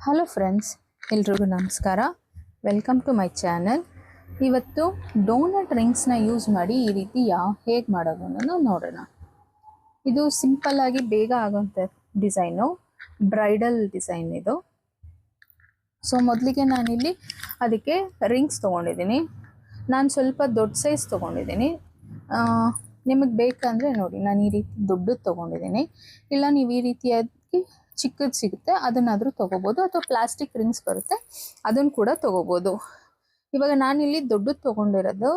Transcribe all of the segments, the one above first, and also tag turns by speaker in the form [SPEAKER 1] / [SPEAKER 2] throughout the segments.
[SPEAKER 1] Hello friends, ಎಲ್ರಿಗೂ ನಮಸ್ಕಾರ. Welcome to my channel. ಇವತ್ತು ಡೋನಟ್ ರಿಂಗ್ಸ್ನ ಯೂಸ್ ಮಾಡಿ ಈ ರೀತಿ ಹೇಗೆ ಮಾಡೋದು ಅನ್ನೋದು ನೋಡೋಣ. ಇದು ಸಿಂಪಲ್ ಆಗಿ ಬೇಗ ಆಗೋಂಥ ಡಿಸೈನು, ಬ್ರೈಡಲ್ ಡಿಸೈನ್ ಇದು. ಸೊ ಮೊದಲಿಗೆ ನಾನಿಲ್ಲಿ ಅದಕ್ಕೆ ರಿಂಗ್ಸ್ ತೊಗೊಂಡಿದ್ದೀನಿ. ನಾನು ಸ್ವಲ್ಪ ದೊಡ್ಡ ಸೈಜ್ ತೊಗೊಂಡಿದ್ದೀನಿ. ನಿಮಗೆ ಬೇಕಂದರೆ ನೋಡಿ, ನಾನು ಈ ರೀತಿ ದೊಡ್ಡದು ತೊಗೊಂಡಿದ್ದೀನಿ. ಇಲ್ಲ ನೀವು ಈ ರೀತಿಯಾಗಿ ಚಿಕ್ಕದು ಸಿಗುತ್ತೆ ಅದನ್ನಾದರೂ ತೊಗೋಬೋದು, ಅಥವಾ ಪ್ಲಾಸ್ಟಿಕ್ ರಿಂಗ್ಸ್ ಬರುತ್ತೆ ಅದನ್ನು ಕೂಡ ತೊಗೋಬೋದು. ಇವಾಗ ನಾನಿಲ್ಲಿ ದೊಡ್ಡದು ತೊಗೊಂಡಿರೋದು.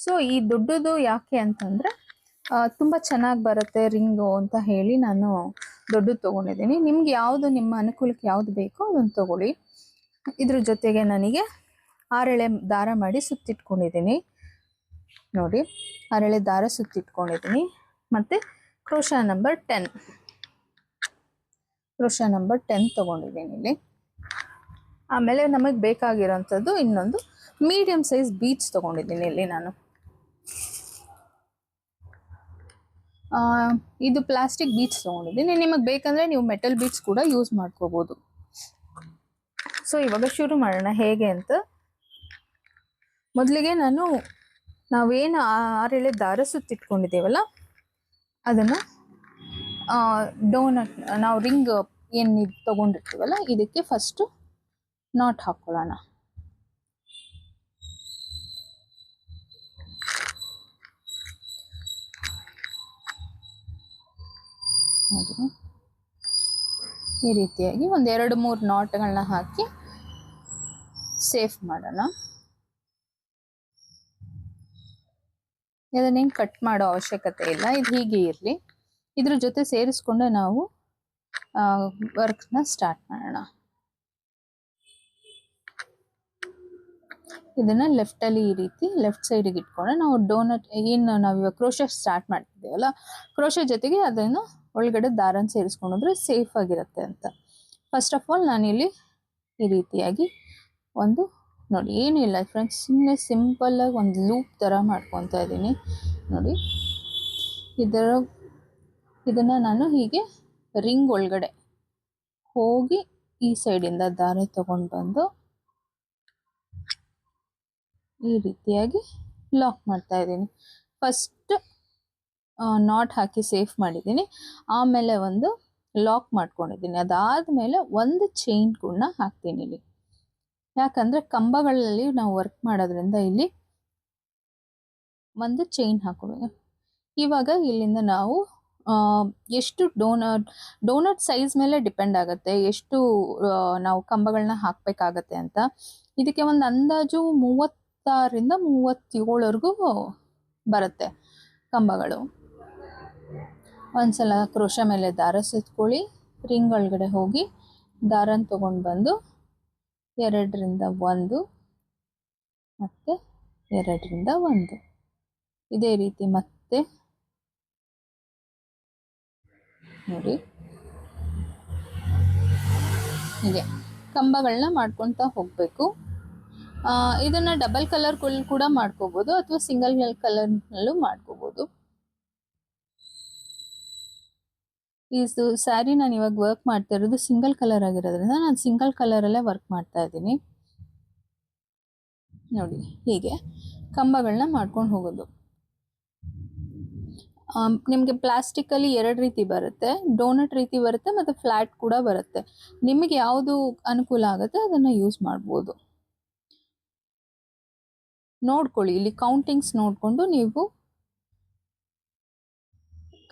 [SPEAKER 1] ಸೊ ಈ ದೊಡ್ಡದು ಯಾಕೆ ಅಂತಂದರೆ ತುಂಬ ಚೆನ್ನಾಗಿ ಬರುತ್ತೆ ರಿಂಗು ಅಂತ ಹೇಳಿ ನಾನು ದೊಡ್ಡದು ತೊಗೊಂಡಿದ್ದೀನಿ. ನಿಮ್ಗೆ ಯಾವುದು ನಿಮ್ಮ ಅನುಕೂಲಕ್ಕೆ ಯಾವುದು ಬೇಕೋ ಅದನ್ನು ತೊಗೊಳ್ಳಿ. ಇದ್ರ ಜೊತೆಗೆ ನನಗೆ 6 ಎಳೆ ದಾರ ಮಾಡಿ ಸುತ್ತಿಟ್ಕೊಂಡಿದ್ದೀನಿ. ನೋಡಿ, 6 ಎಳೆ ದಾರ ಸುತ್ತಿಟ್ಕೊಂಡಿದ್ದೀನಿ. ಮತ್ತು ಕ್ರೋಶಾ ನಂಬರ್ 10 ತೊಗೊಂಡಿದ್ದೀನಿ ಇಲ್ಲಿ. ಆಮೇಲೆ ನಮಗೆ ಬೇಕಾಗಿರೋಂಥದ್ದು ಇನ್ನೊಂದು ಮೀಡಿಯಮ್ ಸೈಜ್ ಬೀಡ್ಸ್ ತೊಗೊಂಡಿದ್ದೀನಿ ಇಲ್ಲಿ ನಾನು. ಇದು ಪ್ಲಾಸ್ಟಿಕ್ ಬೀಡ್ಸ್ ತೊಗೊಂಡಿದ್ದೀನಿ. ನಿಮಗೆ ಬೇಕಂದರೆ ನೀವು ಮೆಟಲ್ ಬೀಡ್ಸ್ ಕೂಡ ಯೂಸ್ ಮಾಡ್ಕೋಬೋದು. ಸೊ ಇವಾಗ ಶುರು ಮಾಡೋಣ ಹೇಗೆ ಅಂತ. ಮೊದಲಿಗೆ ನಾವೇನು 6 ಎಳೆ ದಾರ ಸುತ್ತಿಟ್ಕೊಂಡಿದ್ದೇವಲ್ಲ ಅದನ್ನು ಡೋನಟ್ ನಾವು ರಿಂಗ್ ಏನು ತೊಗೊಂಡಿರ್ತೀವಲ್ಲ ಇದಕ್ಕೆ ಫಸ್ಟು ನಾಟ್ ಹಾಕ್ಕೊಳ್ಳೋಣ. ನೋಡಿ, ಈ ರೀತಿಯಾಗಿ ಒಂದು 2-3 ನಾಟ್ಗಳನ್ನ ಹಾಕಿ ಸೇಫ್ ಮಾಡೋಣ. ಇದನ್ನೇನು ಕಟ್ ಮಾಡೋ ಅವಶ್ಯಕತೆ ಇಲ್ಲ, ಇದು ಹೀಗೆ ಇರಲಿ. ಇದ್ರ ಜೊತೆ ಸೇರಿಸ್ಕೊಂಡೆ ನಾವು ವರ್ಕ್ನ ಸ್ಟಾರ್ಟ್ ಮಾಡೋಣ. ಇದನ್ನ ಲೆಫ್ಟಲ್ಲಿ ಈ ರೀತಿ ಲೆಫ್ಟ್ ಸೈಡಿಗೆ ಇಟ್ಕೊಂಡ್ರೆ ನಾವು ಡೋನಟ್ ಏನು ನಾವು ಇವಾಗ ಕ್ರೋಶೆ ಸ್ಟಾರ್ಟ್ ಮಾಡ್ತಿದ್ದೇವಲ್ಲ, ಕ್ರೋಶೆ ಜೊತೆಗೆ ಅದನ್ನು ಒಳಗಡೆ ದಾರನ ಸೇರಿಸ್ಕೊಂಡ್ರೆ ಸೇಫ್ ಆಗಿರುತ್ತೆ ಅಂತ. ಫಸ್ಟ್ ಆಫ್ ಆಲ್ ನಾನಿಲ್ಲಿ ಈ ರೀತಿಯಾಗಿ ಒಂದು ನೋಡಿ, ಏನಿಲ್ಲ ಫ್ರೆಂಡ್ಸ್, ಸುಮ್ಮನೆ ಸಿಂಪಲ್ಲಾಗಿ ಒಂದು ಲೂಪ್ ಥರ ಮಾಡ್ಕೊತಾ ಇದ್ದೀನಿ. ನೋಡಿ, ಇದನ್ನು ನಾನು ಹೀಗೆ ರಿಂಗ್ ಒಳಗಡೆ ಹೋಗಿ ಈ ಸೈಡಿಂದ ದಾರ ತಗೊಂಡು ಬಂದು ಈ ರೀತಿಯಾಗಿ ಲಾಕ್ ಮಾಡ್ತಾ ಇದ್ದೀನಿ. ಫಸ್ಟ್ ನಾಟ್ ಹಾಕಿ ಸೇಫ್ ಮಾಡಿದ್ದೀನಿ, ಆಮೇಲೆ ಒಂದು ಲಾಕ್ ಮಾಡ್ಕೊಂಡಿದ್ದೀನಿ. ಅದಾದಮೇಲೆ ಒಂದು ಚೈನ್ ಕೂಡ ಹಾಕ್ತೀನಿ ಇಲ್ಲಿ. ಯಾಕಂದರೆ ಕಂಬಗಳಲ್ಲಿ ನಾವು ವರ್ಕ್ ಮಾಡೋದ್ರಿಂದ ಇಲ್ಲಿ ಒಂದು ಚೈನ್ ಹಾಕೋಬೇಕು. ಇವಾಗ ಇಲ್ಲಿಂದ ನಾವು ಎಷ್ಟು ಡೋನಟ್ ಸೈಜ್ ಮೇಲೆ ಡಿಪೆಂಡ್ ಆಗುತ್ತೆ ಎಷ್ಟು ನಾವು ಕಂಬಗಳನ್ನ ಹಾಕಬೇಕಾಗತ್ತೆ ಅಂತ. ಇದಕ್ಕೆ ಒಂದು ಅಂದಾಜು 36ರಿಂದ 37ವರೆಗೂ ಬರುತ್ತೆ ಕಂಬಗಳು. ಒಂದ್ಸಲ ಕ್ರೋಶಾ ಮೇಲೆ ದಾರ ಸುತ್ಕೊಳ್ಳಿ, ರಿಂಗ್ ಒಳಗಡೆ ಹೋಗಿ ದಾರನ ತೊಗೊಂಡು ಬಂದು 2ರಿಂದ 1 ಮತ್ತು 2ರಿಂದ 1 ಇದೇ ರೀತಿ ಮತ್ತೆ ನೋಡಿ ಹೀಗೆ ಕಂಬಗಳನ್ನ ಮಾಡ್ಕೊತಾ ಹೋಗಬೇಕು. ಇದನ್ನು ಡಬಲ್ ಕಲರ್ ಕೂಡ ಮಾಡ್ಕೋಬೋದು, ಅಥವಾ ಸಿಂಗಲ್ ಕಲರ್ನಲ್ಲೂ ಮಾಡ್ಕೋಬೋದು. ಇದು ಸ್ಯಾರಿ ನಾನು ಇವಾಗ ವರ್ಕ್ ಮಾಡ್ತಾ ಇರೋದು ಸಿಂಗಲ್ ಕಲರ್ ಆಗಿರೋದ್ರಿಂದ ನಾನು ಸಿಂಗಲ್ ಕಲರಲ್ಲೇ ವರ್ಕ್ ಮಾಡ್ತಾ ಇದ್ದೀನಿ. ನೋಡಿ, ಹೀಗೆ ಕಂಬಗಳನ್ನ ಮಾಡ್ಕೊಂಡು ಹೋಗೋದು. ನಿಮಗೆ ಪ್ಲಾಸ್ಟಿಕಲ್ಲಿ 2 ರೀತಿ ಬರುತ್ತೆ, ಡೋನಟ್ ರೀತಿ ಬರುತ್ತೆ ಮತ್ತು ಫ್ಲ್ಯಾಟ್ ಕೂಡ ಬರುತ್ತೆ. ನಿಮಗೆ ಯಾವುದು ಅನುಕೂಲ ಆಗುತ್ತೆ ಅದನ್ನು ಯೂಸ್ ಮಾಡ್ಬೋದು. ನೋಡ್ಕೊಳ್ಳಿ, ಇಲ್ಲಿ ಕೌಂಟಿಂಗ್ಸ್ ನೋಡಿಕೊಂಡು ನೀವು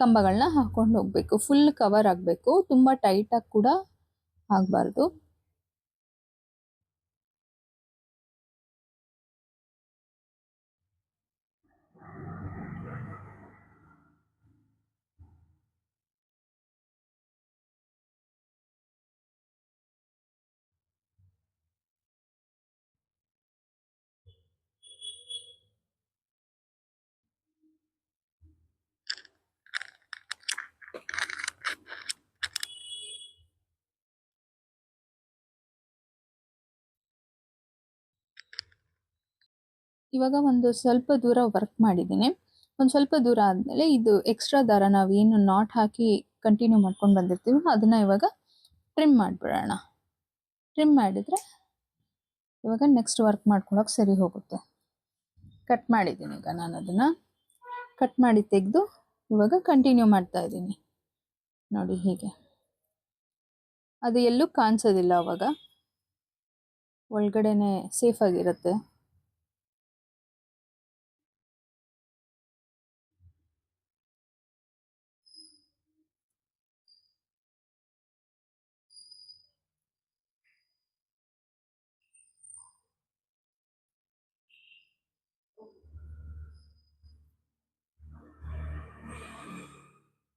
[SPEAKER 1] ಕಂಬಗಳನ್ನ ಹಾಕೊಂಡು ಹೋಗಬೇಕು. ಫುಲ್ ಕವರ್ ಆಗಬೇಕು, ತುಂಬ ಟೈಟಾಗಿ ಕೂಡ ಆಗಬಾರ್ದು. ಇವಾಗ ಒಂದು ಸ್ವಲ್ಪ ದೂರ ವರ್ಕ್ ಮಾಡಿದ್ದೀನಿ. ಒಂದು ಸ್ವಲ್ಪ ದೂರ ಆದಮೇಲೆ ಇದು ಎಕ್ಸ್ಟ್ರಾ ದಾರ ನಾವೇನು ನಾಟ್ ಹಾಕಿ ಕಂಟಿನ್ಯೂ ಮಾಡ್ಕೊಂಡು ಬಂದಿರ್ತೀವಿ ಅದನ್ನು ಇವಾಗ ಟ್ರಿಮ್ ಮಾಡಿಬಿಡೋಣ. ಟ್ರಿಮ್ ಮಾಡಿದರೆ ಇವಾಗ ನೆಕ್ಸ್ಟ್ ವರ್ಕ್ ಮಾಡ್ಕೊಳಕ್ಕೆ ಸರಿ ಹೋಗುತ್ತೆ. ಕಟ್ ಮಾಡಿದ್ದೀನಿ ಈಗ ನಾನು ಅದನ್ನು ಕಟ್ ಮಾಡಿ ತೆಗೆದು ಇವಾಗ ಕಂಟಿನ್ಯೂ ಮಾಡ್ತಾ ಇದ್ದೀನಿ. ನೋಡಿ ಹೀಗೆ ಅದು ಎಲ್ಲೂ ಕಾಣಿಸೋದಿಲ್ಲ, ಅವಾಗ ಒಳಗಡೆನೆ ಸೇಫ್ ಆಗಿರುತ್ತೆ.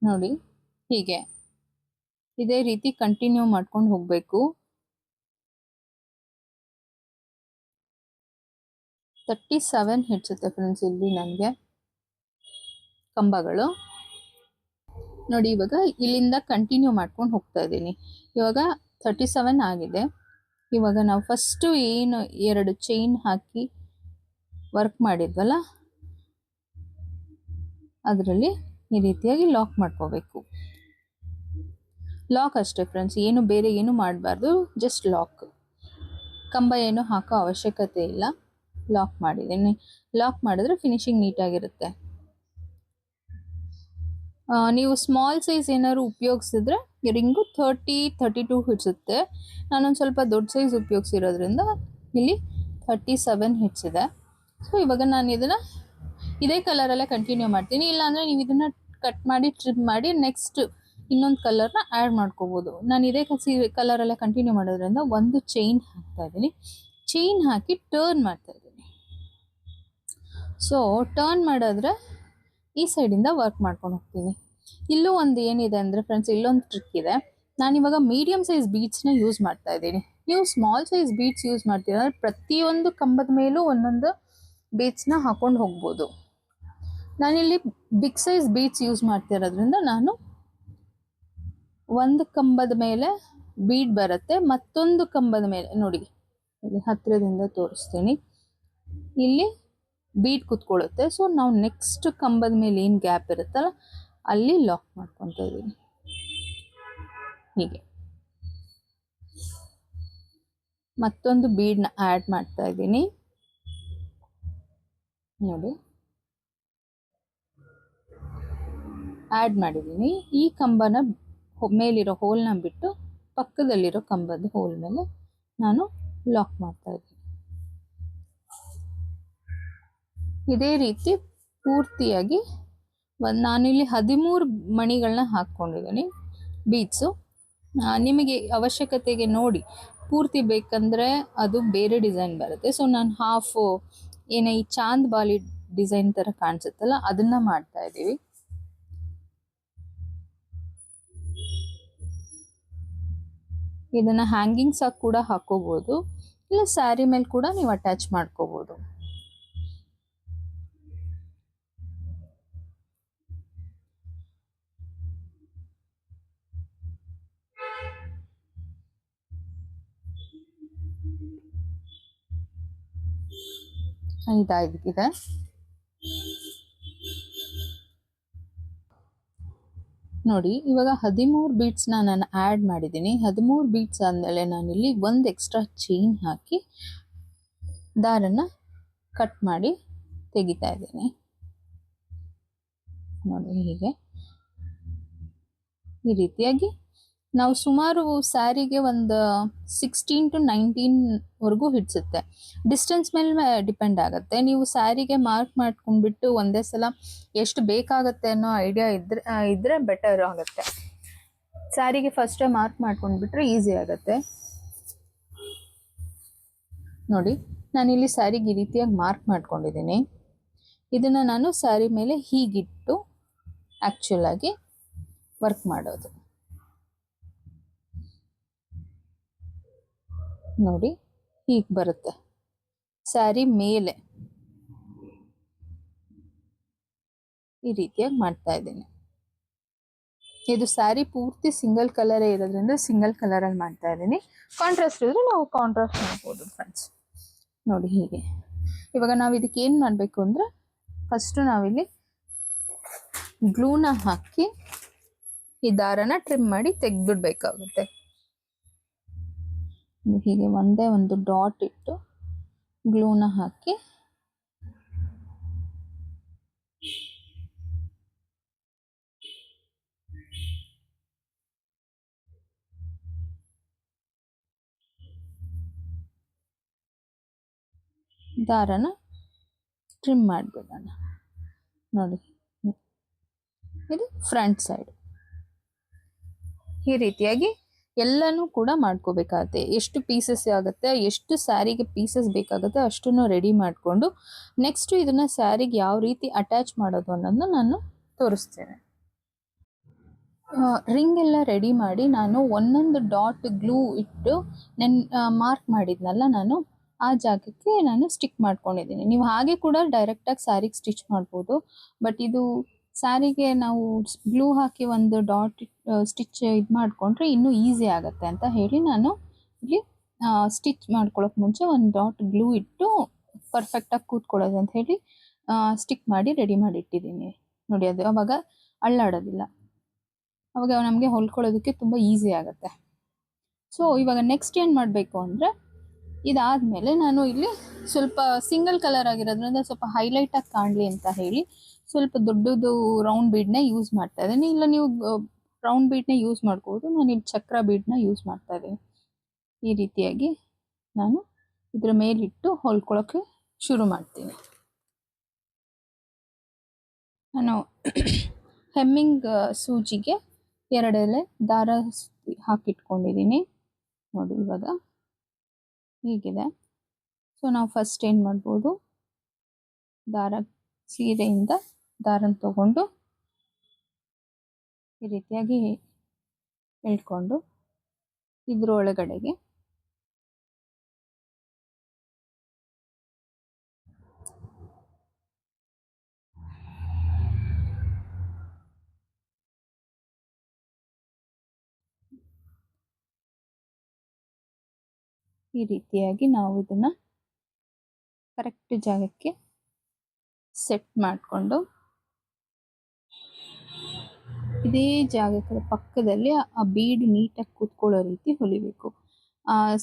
[SPEAKER 1] ನೋಡಿ ಹೀಗೆ ಇದೇ ರೀತಿ ಕಂಟಿನ್ಯೂ ಮಾಡ್ಕೊಂಡು ಹೋಗಬೇಕು. 37 ಹಿಡ್ಸುತ್ತೆ ಫ್ರೆಂಡ್ಸ್ ಇಲ್ಲಿ ನನಗೆ ಕಂಬಗಳು. ನೋಡಿ ಇವಾಗ ಇಲ್ಲಿಂದ ಕಂಟಿನ್ಯೂ ಮಾಡ್ಕೊಂಡು ಹೋಗ್ತಾ ಇದ್ದೀನಿ. ಇವಾಗ 37 ಆಗಿದೆ. ಇವಾಗ ನಾವು ಫಸ್ಟು ಏನು 2 ಚೈನ್ ಹಾಕಿ ವರ್ಕ್ ಮಾಡಿದ್ವಲ್ಲ ಅದರಲ್ಲಿ ಈ ರೀತಿಯಾಗಿ ಲಾಕ್ ಮಾಡ್ಕೋಬೇಕು. ಲಾಕ್ ಅಷ್ಟೇ ಫ್ರೆಂಡ್ಸ್, ಏನು ಬೇರೆ ಏನು ಮಾಡಬಾರ್ದು, ಜಸ್ಟ್ ಲಾಕ್. ಕಂಬ ಏನು ಹಾಕೋ ಅವಶ್ಯಕತೆ ಇಲ್ಲ. ಲಾಕ್ ಮಾಡಿದ್ದೀನಿ. ಲಾಕ್ ಮಾಡಿದ್ರೆ ಫಿನಿಶಿಂಗ್ ನೀಟಾಗಿರುತ್ತೆ. ನೀವು ಸ್ಮಾಲ್ ಸೈಜ್ ಏನಾದ್ರು ಉಪಯೋಗಿಸಿದ್ರೆ ರಿಂಗು 32 ಹಿಡ್ಸುತ್ತೆ. ನಾನೊಂದು ಸ್ವಲ್ಪ ದೊಡ್ಡ ಸೈಜ್ ಉಪಯೋಗಿಸಿರೋದ್ರಿಂದ ಇಲ್ಲಿ 37 ಹಿಡ್ಸಿದೆ. ಸೊ ಇವಾಗ ನಾನು ಇದನ್ನು ಇದೇ ಕಲರಲ್ಲೇ ಕಂಟಿನ್ಯೂ ಮಾಡ್ತೀನಿ. ಇಲ್ಲಾಂದರೆ ನೀವು ಇದನ್ನು ಕಟ್ ಮಾಡಿ ಟ್ರಿಮ್ ಮಾಡಿ ನೆಕ್ಸ್ಟ್ ಇನ್ನೊಂದು ಕಲರ್ನ ಆ್ಯಡ್ ಮಾಡ್ಕೋಬೋದು. ನಾನು ಇದೇ ಕಲರಲ್ಲೇ ಕಂಟಿನ್ಯೂ ಮಾಡೋದ್ರಿಂದ ಒಂದು ಚೈನ್ ಹಾಕ್ತಾ ಇದ್ದೀನಿ. ಚೈನ್ ಹಾಕಿ ಟರ್ನ್ ಮಾಡ್ತಾ ಇದ್ದೀನಿ. ಸೊ ಟರ್ನ್ ಮಾಡಿದ್ರೆ ಈ ಸೈಡಿಂದ ವರ್ಕ್ ಮಾಡ್ಕೊಂಡು ಹೋಗ್ತೀನಿ. ಇಲ್ಲೂ ಒಂದು ಏನಿದೆ ಅಂದರೆ ಫ್ರೆಂಡ್ಸ್, ಇಲ್ಲೊಂದು ಟ್ರಿಕ್ ಇದೆ. ನಾನಿವಾಗ ಮೀಡಿಯಮ್ ಸೈಜ್ ಬೀಡ್ಸ್ನ ಯೂಸ್ ಮಾಡ್ತಾ ಇದ್ದೀನಿ. ನೀವು ಸ್ಮಾಲ್ ಸೈಜ್ ಬೀಡ್ಸ್ ಯೂಸ್ ಮಾಡ್ತೀರ ಪ್ರತಿಯೊಂದು ಕಂಬದ ಮೇಲೂ ಒಂದೊಂದು ಬೀಡ್ಸ್ನ ಹಾಕೊಂಡು ಹೋಗ್ಬೋದು. ನಾನಿಲ್ಲಿ ಬಿಗ್ ಸೈಜ್ ಬೀಡ್ಸ್ ಯೂಸ್ ಮಾಡ್ತಿರೋದ್ರಿಂದ ನಾನು ಒಂದು ಕಂಬದ ಮೇಲೆ ಬೀಡ್ ಬರುತ್ತೆ, ಮತ್ತೊಂದು ಕಂಬದ ಮೇಲೆ ನೋಡಿ ಇಲ್ಲಿ ಹತ್ತಿರದಿಂದ ತೋರಿಸ್ತೀನಿ, ಇಲ್ಲಿ ಬೀಡ್ ಕುತ್ಕೊಳ್ಳುತ್ತೆ. ಸೊ ನಾವು ನೆಕ್ಸ್ಟ್ ಕಂಬದ ಮೇಲೆ ಏನು ಗ್ಯಾಪ್ ಇರುತ್ತಲ್ಲ ಅಲ್ಲಿ ಲಾಕ್ ಮಾಡ್ಕೊತಾ ಇದ್ದೀನಿ. ಹೀಗೆ ಮತ್ತೊಂದು ಬೀಡ್ನ ಆ್ಯಡ್ ಮಾಡ್ತಾ ಇದ್ದೀನಿ. ನೋಡಿ ಆ್ಯಡ್ ಮಾಡಿದ್ದೀನಿ. ಈ ಕಂಬನ ಮೇಲಿರೋ ಹೋಲ್ನ ಬಿಟ್ಟು ಪಕ್ಕದಲ್ಲಿರೋ ಕಂಬದ ಹೋಲ್ ಮೇಲೆ ನಾನು ಲಾಕ್ ಮಾಡ್ತಾ ಇದ್ದೀನಿ. ಇದೇ ರೀತಿ ಪೂರ್ತಿಯಾಗಿ ನಾನಿಲ್ಲಿ 13 ಮಣಿಗಳನ್ನ ಹಾಕ್ಕೊಂಡಿದ್ದೀನಿ ಬೀಡ್ಸು. ನಿಮಗೆ ಅವಶ್ಯಕತೆಗೆ ನೋಡಿ ಪೂರ್ತಿ ಬೇಕಂದರೆ ಅದು ಬೇರೆ ಡಿಸೈನ್ ಬರುತ್ತೆ. ಸೊ ನಾನು ಹಾಫು ಏನೇ ಈ ಚಾಂದ್ ಬಾಲಿ ಡಿಸೈನ್ ಥರ ಕಾಣಿಸುತ್ತಲ್ಲ ಅದನ್ನು ಮಾಡ್ತಾ ಇದ್ದೀವಿ. ಇದನ್ನು ಹ್ಯಾಂಗಿಂಗ್ಸ್ ಆಗಿ ಕೂಡ ಹಾಕೋಬೋದು, ಇಲ್ಲ ಸ್ಯಾರಿ ಮೇಲೆ ಕೂಡ ನೀವು ಅಟ್ಯಾಚ್ ಮಾಡ್ಕೋಬೋದು. ಇದಾಗಿದೆ. ನೋಡಿ ಇವಾಗ 13 ಬೀಡ್ಸ್ನ ನಾನು ಆ್ಯಡ್ ಮಾಡಿದ್ದೀನಿ. 13 ಬೀಡ್ಸ್ ಆದಮೇಲೆ ನಾನಿಲ್ಲಿ ಒಂದು ಎಕ್ಸ್ಟ್ರಾ ಚೈನ್ ಹಾಕಿ ದಾರನ ಕಟ್ ಮಾಡಿ ತೆಗಿತಾ ಇದ್ದೀನಿ. ನೋಡಿ ಹೀಗೆ ಈ ರೀತಿಯಾಗಿ ನಾವು ಸುಮಾರು ಸ್ಯಾರಿಗೆ ಒಂದು 16 to 19 ವರೆಗೂ ಹಿಡಿಸುತ್ತೆ. ಡಿಸ್ಟೆನ್ಸ್ ಮೇಲೆ ಡಿಪೆಂಡ್ ಆಗುತ್ತೆ. ನೀವು ಸ್ಯಾರಿಗೆ ಮಾರ್ಕ್ ಮಾಡ್ಕೊಂಡ್ಬಿಟ್ಟು ಒಂದೇ ಸಲ ಎಷ್ಟು ಬೇಕಾಗತ್ತೆ ಅನ್ನೋ ಐಡಿಯಾ ಇದ್ರೆ ಬೆಟರ್ ಆಗುತ್ತೆ. ಸ್ಯಾರಿಗೆ ಫಸ್ಟೇ ಮಾರ್ಕ್ ಮಾಡ್ಕೊಂಡ್ಬಿಟ್ರೆ ಈಸಿ ಆಗುತ್ತೆ. ನೋಡಿ ನಾನಿಲ್ಲಿ ಸ್ಯಾರಿಗೆ ಈ ರೀತಿಯಾಗಿ ಮಾರ್ಕ್ ಮಾಡ್ಕೊಂಡಿದ್ದೀನಿ. ಇದನ್ನು ನಾನು ಸ್ಯಾರಿ ಮೇಲೆ ಹೀಗಿಟ್ಟು ಆ್ಯಕ್ಚುಲ್ ಆಗಿ ವರ್ಕ್ ಮಾಡೋದು. ನೋಡಿ ಹೀಗೆ ಬರುತ್ತೆ ಸ್ಯಾರಿ ಮೇಲೆ. ಈ ರೀತಿಯಾಗಿ ಮಾಡ್ತಾ ಇದ್ದೀನಿ. ಇದು ಸ್ಯಾರಿ ಪೂರ್ತಿ ಸಿಂಗಲ್ ಕಲರೇ ಇರೋದ್ರಿಂದ ಸಿಂಗಲ್ ಕಲರಲ್ಲಿ ಮಾಡ್ತಾ ಇದ್ದೀನಿ. ಕಾಂಟ್ರಾಸ್ಟ್ ಇದ್ರೆ ನಾವು ಕಾಂಟ್ರಾಸ್ಟ್ ಮಾಡ್ಬೋದು ಫ್ರೆಂಡ್ಸ್. ನೋಡಿ ಹೀಗೆ. ಇವಾಗ ನಾವು ಇದಕ್ಕೆ ಏನು ಮಾಡಬೇಕು ಅಂದರೆ ಫಸ್ಟು ನಾವಿಲ್ಲಿ ಗ್ಲೂನ ಹಾಕಿ ಈ ದಾರನ ಟ್ರಿಮ್ ಮಾಡಿ ತೆಗೆದ್ಬಿಡ್ಬೇಕಾಗುತ್ತೆ. ಹೀಗೆ ಒಂದೇ ಒಂದು ಡಾಟ್ ಇಟ್ಟು ಗ್ಲೂನ ಹಾಕಿ ದಾರನ ಟ್ರಿಮ್ ಮಾಡಿಬಿಡೋಣ. ನೋಡಿ, ಇದು ಫ್ರಂಟ್ ಸೈಡ್. ಈ ರೀತಿಯಾಗಿ ಎಲ್ಲನೂ ಕೂಡ ಮಾಡ್ಕೋಬೇಕಾಗತ್ತೆ. ಎಷ್ಟು ಪೀಸಸ್ ಆಗುತ್ತೆ, ಎಷ್ಟು ಸ್ಯಾರಿಗೆ ಪೀಸಸ್ ಬೇಕಾಗುತ್ತೆ ಅಷ್ಟನ್ನು ರೆಡಿ ಮಾಡಿಕೊಂಡು ನೆಕ್ಸ್ಟ್ ಇದನ್ನ ಸ್ಯಾರಿಗೆ ಯಾವ ರೀತಿ ಅಟ್ಯಾಚ್ ಮಾಡೋದು ಅನ್ನೋದನ್ನ ನಾನು ತೋರಿಸ್ತೇನೆ. ರಿಂಗ್ ಎಲ್ಲ ರೆಡಿ ಮಾಡಿ ನಾನು ಒಂದೊಂದು ಡಾಟ್ ಗ್ಲೂ ಇಟ್ಟು ಮಾರ್ಕ್ ಮಾಡಿದ್ನಲ್ಲ ನಾನು ಆ ಜಾಗಕ್ಕೆ ನಾನು ಸ್ಟಿಕ್ ಮಾಡ್ಕೊಂಡಿದ್ದೀನಿ. ನೀವು ಹಾಗೆ ಕೂಡ ಡೈರೆಕ್ಟಾಗಿ ಸ್ಯಾರಿಗೆ ಸ್ಟಿಚ್ ಮಾಡ್ಬೋದು. ಬಟ್ ಇದು ಸ್ಯಾರಿಗೆ ನಾವು ಗ್ಲೂ ಹಾಕಿ ಒಂದು ಡಾಟ್ ಸ್ಟಿಚ್ ಇದು ಮಾಡಿಕೊಂಡ್ರೆ ಇನ್ನೂ ಈಸಿ ಆಗುತ್ತೆ ಅಂತ ಹೇಳಿ ನಾನು ಇಲ್ಲಿ ಸ್ಟಿಚ್ ಮಾಡ್ಕೊಳ್ಳೋಕೆ ಮುಂಚೆ ಒಂದು ಡಾಟ್ ಗ್ಲೂ ಇಟ್ಟು ಪರ್ಫೆಕ್ಟಾಗಿ ಕೂತ್ಕೊಳ್ಳೋದು ಅಂತ ಹೇಳಿ ಸ್ಟಿಕ್ ಮಾಡಿ ರೆಡಿ ಮಾಡಿ ಇಟ್ಟಿದ್ದೀನಿ. ನೋಡಿ, ಅದು ಅವಾಗ ಅಳ್ಳಾಡೋದಿಲ್ಲ. ಅವಾಗ ನಮಗೆ ಹೊಲ್ಕೊಳ್ಳೋದಕ್ಕೆ ತುಂಬ ಈಸಿ ಆಗುತ್ತೆ. ಸೊ ಇವಾಗ ನೆಕ್ಸ್ಟ್ ಏನು ಮಾಡಬೇಕು ಅಂದರೆ, ಇದಾದಮೇಲೆ ನಾನು ಇಲ್ಲಿ ಸ್ವಲ್ಪ ಸಿಂಗಲ್ ಕಲರ್ ಆಗಿರೋದ್ರಿಂದ ಸ್ವಲ್ಪ ಹೈಲೈಟಾಗಿ ಕಾಣಲಿ ಅಂತ ಹೇಳಿ ಸ್ವಲ್ಪ ದೊಡ್ಡದು ರೌಂಡ್ ಬೀಡ್ನ ಯೂಸ್ ಮಾಡ್ತಾ ಇದ್ದೀನಿ. ಇಲ್ಲ ನೀವು ರೌಂಡ್ ಬೀಡ್ನ ಯೂಸ್ ಮಾಡ್ಬೋದು, ನಾನು ಇಲ್ಲಿ ಚಕ್ರ ಬೀಡ್ನ ಯೂಸ್ ಮಾಡ್ತಾ ಇದ್ದೀನಿ. ಈ ರೀತಿಯಾಗಿ ನಾನು ಇದರ ಮೇಲಿಟ್ಟು ಹೊಲ್ಕೊಳ್ಳೋಕ್ಕೆ ಶುರು ಮಾಡ್ತೀನಿ. ನಾನು ಹೆಮ್ಮಿಂಗ್ ಸೂಜಿಗೆ 2 ಎಲೆ ದಾರ ಹಾಕಿಟ್ಕೊಂಡಿದ್ದೀನಿ. ನೋಡಿ ಇವಾಗ ಹೀಗಿದೆ. ಸೊ ನಾವು ಫಸ್ಟ್ ಏನು ಮಾಡ್ಬೋದು, ಸೀರೆಯಿಂದ ದಾರನ ತಗೊಂಡು ಈ ರೀತಿಯಾಗಿ ಎಳ್ಕೊಂಡು ಇದ್ರೊಳಗಡೆಗೆ ಈ ರೀತಿಯಾಗಿ ನಾವು ಇದನ್ನ ಕರೆಕ್ಟ್ ಜಾಗಕ್ಕೆ ಸೆಟ್ ಮಾಡಿಕೊಂಡು ಇದೇ ಜಾಗದ ಪಕ್ಕದಲ್ಲಿ ಆ ಬೀಡ್ ನೀಟಾಗಿ ಕೂತ್ಕೊಳ್ಳೋ ರೀತಿ ಹೊಲಿಬೇಕು.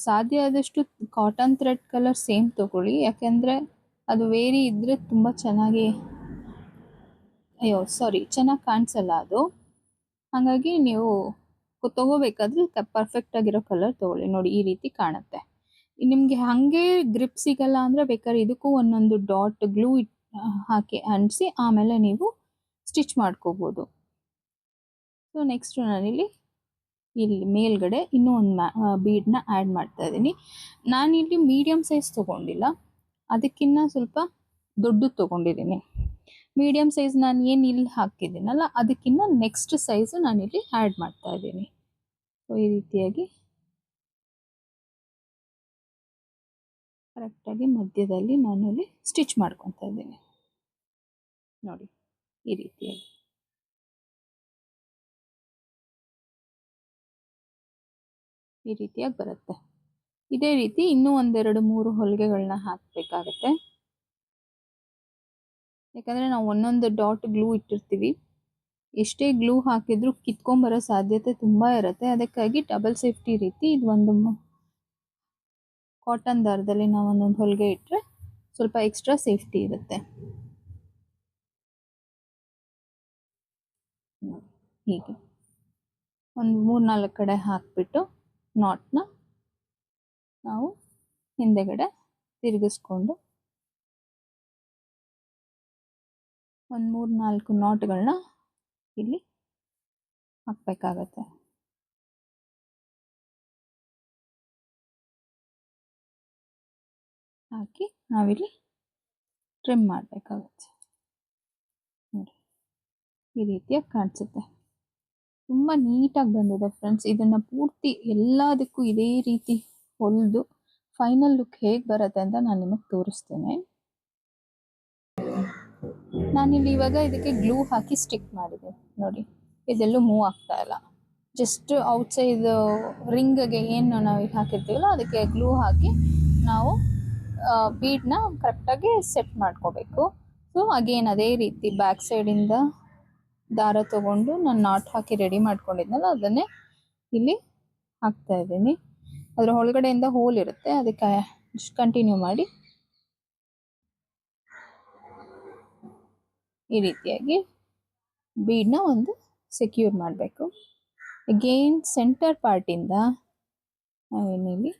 [SPEAKER 1] ಸಾಧ್ಯ ಆದಷ್ಟು ಕಾಟನ್ ಥ್ರೆಡ್ ಕಲರ್ ಸೇಮ್ ತಗೊಳ್ಳಿ, ಯಾಕೆಂದರೆ ಅದು ವೇರಿ ಇದ್ದರೆ ತುಂಬ ಚೆನ್ನಾಗಿ ಚೆನ್ನಾಗಿ ಕಾಣಿಸಲ್ಲ ಅದು. ಹಾಗಾಗಿ ನೀವು ತಗೋಬೇಕಾದ್ರೆ ಪರ್ಫೆಕ್ಟ್ ಆಗಿರೋ ಕಲರ್ ತಗೊಳ್ಳಿ. ನೋಡಿ ಈ ರೀತಿ ಕಾಣುತ್ತೆ. ನಿಮಗೆ ಹಾಗೆ ಗ್ರಿಪ್ ಸಿಗಲ್ಲ ಅಂದರೆ ಬೇಕಾದ್ರೆ ಇದಕ್ಕೂ ಒಂದೊಂದು ಡಾಟ್ ಗ್ಲೂ ಹಾಕಿ ಅಂಟಿಸಿ ಆಮೇಲೆ ನೀವು ಸ್ಟಿಚ್ ಮಾಡ್ಕೋಬೋದು. ಸೊ ನೆಕ್ಸ್ಟ್ ನಾನಿಲ್ಲಿ ಮೇಲ್ಗಡೆ ಇನ್ನೂ ಒಂದು ಬೀಡ್ನ ಆ್ಯಡ್ ಮಾಡ್ತಾ ಇದ್ದೀನಿ. ನಾನಿಲ್ಲಿ ಮೀಡಿಯಮ್ ಸೈಜ್ ತೊಗೊಂಡಿಲ್ಲ, ಅದಕ್ಕಿಂತ ಸ್ವಲ್ಪ ದೊಡ್ಡದು ತೊಗೊಂಡಿದ್ದೀನಿ. ಮೀಡಿಯಮ್ ಸೈಜ್ ನಾನು ಏನು ಇಲ್ಲಿ ಹಾಕಿದ್ದೀನಲ್ಲ ಅದಕ್ಕಿಂತ ನೆಕ್ಸ್ಟ್ ಸೈಜು ನಾನಿಲ್ಲಿ ಆ್ಯಡ್ ಮಾಡ್ತಾ ಇದ್ದೀನಿ. ಸೊ ಈ ರೀತಿಯಾಗಿ ಕರೆಕ್ಟಾಗಿ ಮಧ್ಯದಲ್ಲಿ ನಾನು ಇಲ್ಲಿ ಸ್ಟಿಚ್ ಮಾಡ್ಕೊತಾ ಇದ್ದೀನಿ. ನೋಡಿ ಈ ರೀತಿಯಾಗಿ ಬರುತ್ತೆ. ಇದೇ ರೀತಿ ಇನ್ನೂ 1-2-3 ಹೊಲಿಗೆಗಳನ್ನ ಹಾಕಬೇಕಾಗತ್ತೆ. ಯಾಕಂದರೆ ನಾವು ಒಂದೊಂದು ಡಾಟ್ ಗ್ಲೂ ಇಟ್ಟಿರ್ತೀವಿ, ಎಷ್ಟೇ ಗ್ಲೂ ಹಾಕಿದ್ರೂ ಕಿತ್ಕೊಂಬರೋ ಸಾಧ್ಯತೆ ತುಂಬ ಇರುತ್ತೆ. ಅದಕ್ಕಾಗಿ ಡಬಲ್ ಸೇಫ್ಟಿ ರೀತಿ ಇದು ಒಂದು ಕಾಟನ್ ದಾರದಲ್ಲಿ ನಾವು ಒಂದೊಂದು ಹೊಲಿಗೆ ಇಟ್ಟರೆ ಸ್ವಲ್ಪ ಎಕ್ಸ್ಟ್ರಾ ಸೇಫ್ಟಿ ಇರುತ್ತೆ. ಹೀಗೆ ಒಂದು 3-4 ಕಡೆ ಹಾಕಿಬಿಟ್ಟು ನಾಟ್ನ ನಾವು ಹಿಂದೆಗಡೆ ತಿರುಗಿಸ್ಕೊಂಡು ಒಂದು 3-4 ನಾಟ್ಗಳನ್ನ ಇಲ್ಲಿ ಹಾಕಬೇಕಾಗತ್ತೆ. ಹಾಕಿ ನಾವಿಲ್ಲಿ ಟ್ರಿಮ್ ಮಾಡಬೇಕಾಗತ್ತೆ. ನೋಡಿ ಈ ರೀತಿಯಾಗಿ ಕಾಣಿಸುತ್ತೆ. ತುಂಬ ನೀಟಾಗಿ ಬಂದಿದೆ ಫ್ರೆಂಡ್ಸ್. ಇದನ್ನು ಪೂರ್ತಿ ಎಲ್ಲದಕ್ಕೂ ಇದೇ ರೀತಿ ಹೊಲಿದು ಫೈನಲ್ ಲುಕ್ ಹೇಗೆ ಬರುತ್ತೆ ಅಂತ ನಾನು ನಿಮಗೆ ತೋರಿಸ್ತೇನೆ. ನಾನಿಲ್ಲಿ ಇವಾಗ ಇದಕ್ಕೆ ಗ್ಲೂ ಹಾಕಿ ಸ್ಟಿಕ್ ಮಾಡಿದೆ. ನೋಡಿ ಇದೆಲ್ಲೂ ಮೂವ್ ಆಗ್ತಾ ಇಲ್ಲ. ಜಸ್ಟ್ ಔಟ್ಸೈಡ್ ರಿಂಗ್ಗೆ ಏನು ನಾವು ಹಾಕಿರ್ತೀವಲ್ಲ ಅದಕ್ಕೆ ಗ್ಲೂ ಹಾಕಿ ನಾವು ಬೀಡ್ನ ಕರೆಕ್ಟಾಗಿ ಸೆಟ್ ಮಾಡ್ಕೋಬೇಕು. ಸೊ ಅಗೇನ್ ಅದೇ ರೀತಿ ಬ್ಯಾಕ್ ಸೈಡಿಂದ ದಾರ ತಗೊಂಡು ನಾನು ನಾಟ್ ಹಾಕಿ ರೆಡಿ ಮಾಡ್ಕೊಂಡಿದ್ನಲ್ಲ ಅದನ್ನೇ ಇಲ್ಲಿ ಹಾಕ್ತಾ ಇದ್ದೀನಿ. ಅದರ ಒಳಗಡೆಯಿಂದ ಹೋಲ್ ಇರುತ್ತೆ, ಅದಕ್ಕೆ ಕಂಟಿನ್ಯೂ ಮಾಡಿ ಈ ರೀತಿಯಾಗಿ ಬೀಡ್ನ ಒಂದು ಸೆಕ್ಯೂರ್ ಮಾಡಬೇಕು. ಅಗೇನ್ ಸೆಂಟರ್ ಪಾರ್ಟಿಂದ ನಾವೇನಿಲ್ಲಿ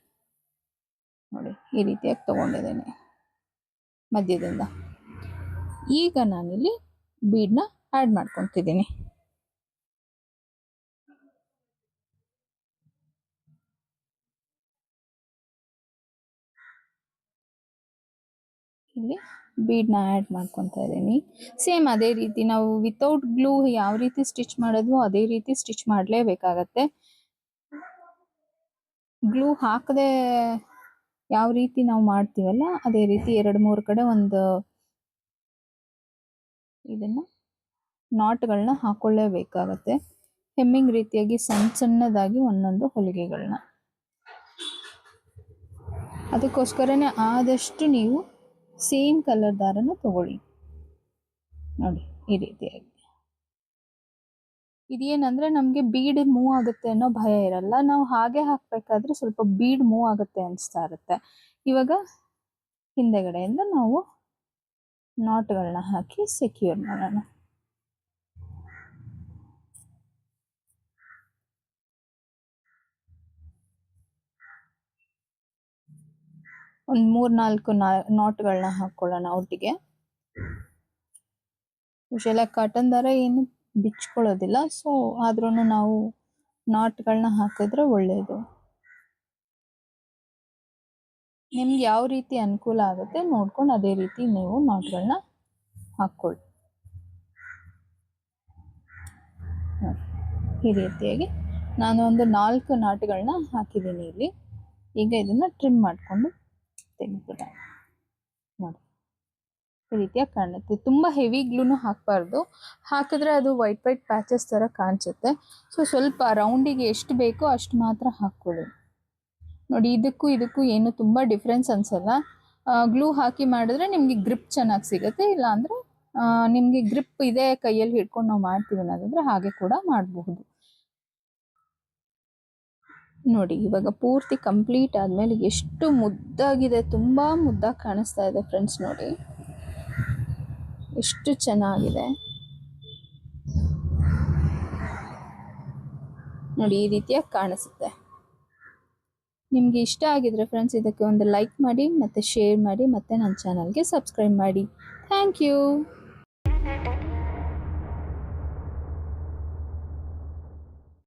[SPEAKER 1] ನೋಡಿ ಈ ರೀತಿಯಾಗಿ ತಗೊಂಡಿದ್ದೇನೆ ಮಧ್ಯದಿಂದ. ಈಗ ನಾನಿಲ್ಲಿ ಬೀಡ್ನ ಆ್ಯಡ್ ಮಾಡ್ಕೊತಿದ್ದೀನಿ. ಇಲ್ಲಿ ಬೀಡ್ನ ಆ್ಯಡ್ ಮಾಡ್ಕೊತಾ ಇದ್ದೀನಿ. ಸೇಮ್ ಅದೇ ರೀತಿ ನಾವು ವಿತೌಟ್ ಗ್ಲೂ ಯಾವ ರೀತಿ ಸ್ಟಿಚ್ ಮಾಡೋದು ಅದೇ ರೀತಿ ಸ್ಟಿಚ್ ಮಾಡಲೇಬೇಕಾಗತ್ತೆ. ಗ್ಲೂ ಹಾಕದೆ ಯಾವ ರೀತಿ ನಾವು ಮಾಡ್ತೀವಲ್ಲ ಅದೇ ರೀತಿ 2-3 ಕಡೆ ಒಂದು ಇದನ್ನ ನಾಟ್ಗಳನ್ನ ಹಾಕೊಳ್ಳೇಬೇಕಾಗತ್ತೆ. ಹೆಮ್ಮಿಂಗ್ ರೀತಿಯಾಗಿ ಸಣ್ಣದಾಗಿ ಒಂದೊಂದು ಹೊಲಿಗೆಗಳನ್ನ. ಅದಕ್ಕೋಸ್ಕರನೇ ಆದಷ್ಟು ನೀವು ಸೇಮ್ ಕಲರ್ ದಾರನ ತಗೊಳ್ಳಿ. ನೋಡಿ ಈ ರೀತಿಯಾಗಿ. ಇದೇನಂದ್ರೆ ನಮಗೆ ಬೀಡ್ ಮೂವ್ ಆಗುತ್ತೆ ಅನ್ನೋ ಭಯ ಇರಲ್ಲ. ನಾವು ಹಾಗೆ ಹಾಕ್ಬೇಕಾದ್ರೆ ಸ್ವಲ್ಪ ಬೀಡ್ ಮೂವ್ ಆಗುತ್ತೆ ಅನಿಸ್ತಾ ಇರುತ್ತೆ. ಇವಾಗ ಹಿಂದೆಗಡೆಯಿಂದ ನಾವು ನಾಟ್ಗಳನ್ನ ಹಾಕಿ ಸೆಕ್ಯೂರ್ ಮಾಡೋಣ. ಒಂದು 3-4 ನಾಟ್ಗಳನ್ನ ಹಾಕೊಳ್ಳೋಣ ಒಟ್ಟಿಗೆ. ಯೂಶುವಲ್ ಕಾಟನ್ ದಾರ ಏನು ಬಿಚ್ಕೊಳ್ಳೋದಿಲ್ಲ, ಸೊ ಆದ್ರೂ ನಾವು ನಾಟ್ಗಳನ್ನ ಹಾಕಿದ್ರೆ ಒಳ್ಳೆಯದು. ನಿಮ್ಗೆ ಯಾವ ರೀತಿ ಅನುಕೂಲ ಆಗುತ್ತೆ ನೋಡ್ಕೊಂಡು ಅದೇ ರೀತಿ ನೀವು ನಾಟ್ಗಳನ್ನ ಹಾಕ್ಕೊಳ್ಳಿ. ಈ ರೀತಿಯಾಗಿ ನಾನು ಒಂದು 4 ನಾಟ್ಗಳನ್ನ ಹಾಕಿದ್ದೀನಿ ಇಲ್ಲಿ. ಈಗ ಇದನ್ನ ಟ್ರಿಮ್ ಮಾಡಿಕೊಂಡು ತೆಗೆದುಬಿಡೋಣ. ನೋಡಿ ಈ ರೀತಿಯಾಗಿ ಕಾಣುತ್ತೆ. ತುಂಬ ಹೆವಿ ಗ್ಲೂನು ಹಾಕಬಾರ್ದು, ಹಾಕಿದ್ರೆ ಅದು ವೈಟ್ ಪ್ಯಾಚಸ್ ಥರ ಕಾಣಿಸುತ್ತೆ. ಸೊ ಸ್ವಲ್ಪ ರೌಂಡಿಗೆ ಎಷ್ಟು ಬೇಕೋ ಅಷ್ಟು ಮಾತ್ರ ಹಾಕ್ಕೊಳ್ಳಿ. ನೋಡಿ ಇದಕ್ಕೂ ಏನು ತುಂಬ ಡಿಫ್ರೆನ್ಸ್ ಅನ್ಸಲ್ಲ. ಗ್ಲೂ ಹಾಕಿ ಮಾಡಿದ್ರೆ ನಿಮಗೆ ಗ್ರಿಪ್ ಚೆನ್ನಾಗಿ ಸಿಗುತ್ತೆ. ಇಲ್ಲ ಅಂದರೆ ನಿಮಗೆ ಗ್ರಿಪ್ ಇದೆ ಕೈಯಲ್ಲಿ ಹಿಡ್ಕೊಂಡು ನಾವು ಮಾಡ್ತೀವಿ ಅನ್ನೋದಾದ್ರೆ ಹಾಗೆ ಕೂಡ ಮಾಡಬಹುದು. ನೋಡಿ ಇವಾಗ ಪೂರ್ತಿ ಕಂಪ್ಲೀಟ್ ಆದಮೇಲೆ ಎಷ್ಟು ಮುದ್ದಾಗಿದೆ, ತುಂಬ ಮುದ್ದಾಗಿ ಕಾಣಿಸ್ತಾ ಇದೆ ಫ್ರೆಂಡ್ಸ್. ನೋಡಿ ಎಷ್ಟು ಚೆನ್ನಾಗಿದೆ ನೋಡಿ, ಈ ರೀತಿಯಾಗಿ ಕಾಣಿಸುತ್ತೆ. ನಿಮಗೆ ಇಷ್ಟ ಆಗಿದ್ರೆ ಫ್ರೆಂಡ್ಸ್ ಇದಕ್ಕೆ ಒಂದು ಲೈಕ್ ಮಾಡಿ, ಮತ್ತು ಶೇರ್ ಮಾಡಿ, ಮತ್ತು ನನ್ನ ಚಾನಲ್ಗೆ ಸಬ್ಸ್ಕ್ರೈಬ್ ಮಾಡಿ. Thank you.